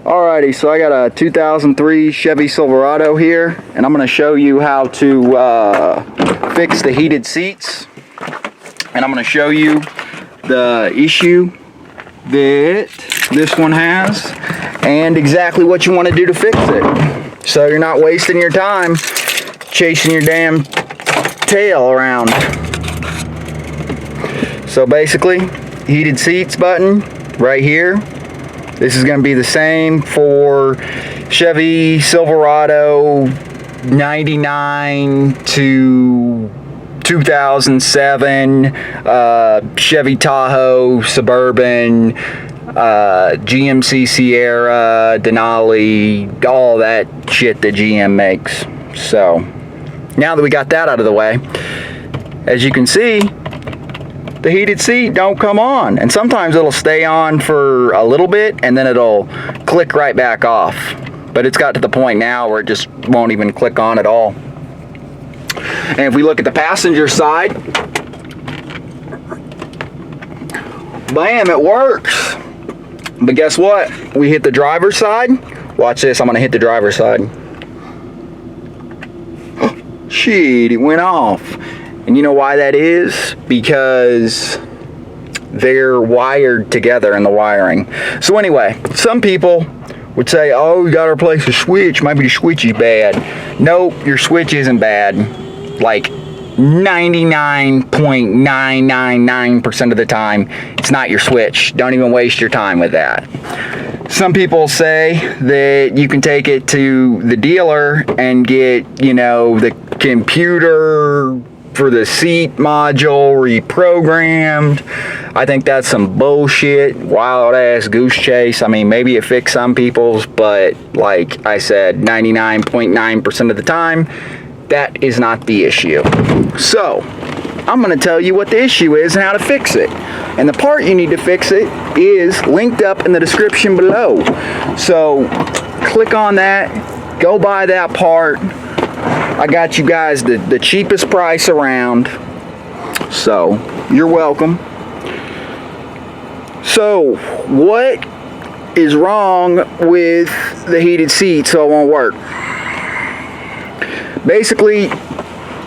Alrighty, so I got a 2003 Chevy Silverado here, and I'm going to show you how to fix the heated seats. And I'm going to show you the issue that this one has and exactly what you want to do to fix it, so you're not wasting your time chasing your damn tail around. So basically, heated seats button right here. This is going to be the same for Chevy Silverado 99 to 2007, Chevy Tahoe, Suburban, GMC Sierra, Denali, all that shit that GM makes. So, now that we got that out of the way, as you can see, the heated seat don't come on, and sometimes it'll stay on for a little bit and then it'll click right back off. But it's got to the point now where it just won't even click on at all. And if we look at the passenger side, bam, it works. But guess what? We hit the driver's side. Watch this, I'm gonna hit the driver's side. Shit, it went off. And you know why that is? Because they're wired together in the wiring. So anyway, some people would say, oh, you gotta replace the switch, maybe the switch is bad. Nope, your switch isn't bad. Like 99.999% of the time, it's not your switch. Don't even waste your time with that. Some people say that you can take it to the dealer and get, you know, the computer for the seat module reprogrammed. I think that's some bullshit, wild ass goose chase. I mean, maybe it fixed some people's, but like I said, 99.9% of the time, that is not the issue. So, I'm going to tell you what the issue is and how to fix it. And the part you need to fix it is linked up in the description below. So, click on that, go buy that part. I got you guys the cheapest price around. So, you're welcome. So, what is wrong with the heated seat so it won't work? Basically,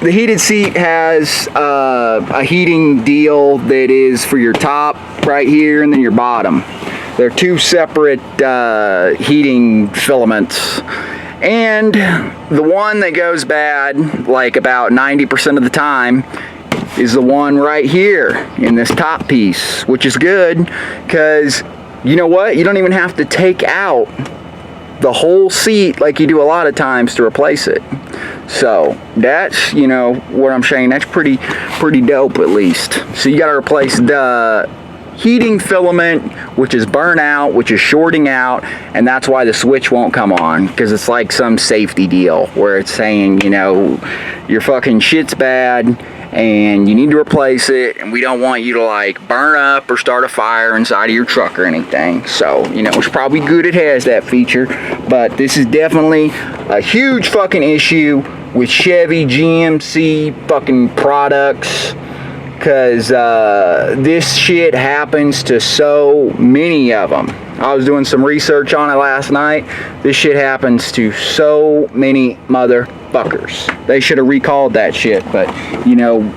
the heated seat has a heating deal that is for your top right here and then your bottom. They're two separate heating filaments. And the one that goes bad, like about 90% of the time, is the one right here in this top piece, which is good because, you know what? You don't even have to take out the whole seat like you do a lot of times to replace it. So that's, you know, what I'm saying, that's pretty dope at least. So you got to replace the heating filament, which is burnt out, which is shorting out, and that's why the switch won't come on, because it's like some safety deal where it's saying, you know, your fucking shit's bad and you need to replace it, and we don't want you to like burn up or start a fire inside of your truck or anything. So, you know, it's probably good it has that feature, but this is definitely a huge fucking issue with Chevy GMC fucking products, because this shit happens to so many of them. I was doing some research on it last night. This shit happens to so many motherfuckers. They should have recalled that shit, but, you know,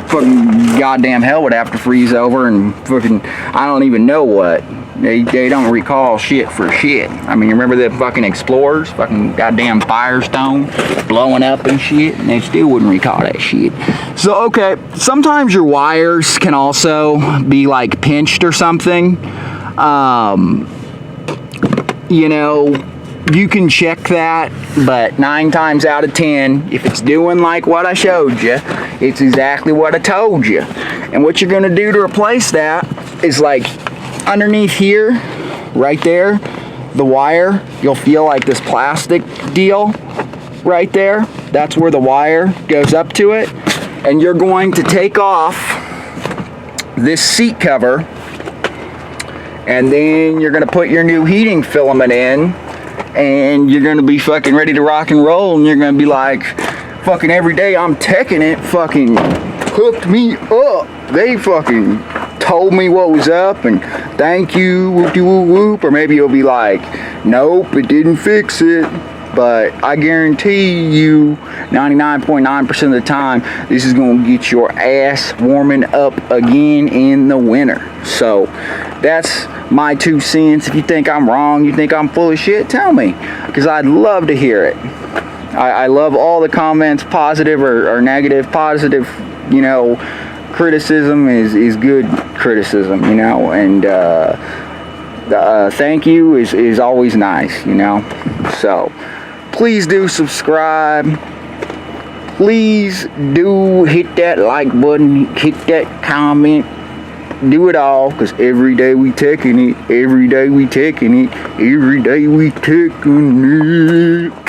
fucking goddamn hell would have to freeze over and fucking, I don't even know what. They don't recall shit for shit. I mean, you remember the fucking Explorers? Fucking goddamn Firestone blowing up and shit, and they still wouldn't recall that shit. So, okay, sometimes your wires can also be like pinched or something. You know, you can check that, but 9 times out of 10, if it's doing like what I showed you, it's exactly what I told you. And what you're going to do to replace that is like underneath here, right there, the wire, you'll feel like this plastic deal right there. That's where the wire goes up to it. And you're going to take off this seat cover, and then you're going to put your new heating filament in, and you're going to be fucking ready to rock and roll, and you're going to be like, fucking every day I'm teching it, fucking hooked me up. They fucking told me what was up and thank you, whoop de whoop whoop, or maybe you'll be like, nope, it didn't fix it. But I guarantee you 99.9% of the time this is going to get your ass warming up again in the winter. So that's my 2 cents. If you think I'm wrong, you think I'm full of shit, tell me, because I'd love to hear it. I love all the comments, positive or negative. Positive, you know, criticism is good criticism, you know, and thank you is always nice, you know. So please do subscribe. Please do hit that like button, hit that comment, do it all, because every day we taking it, every day we taking it, every day we taking it.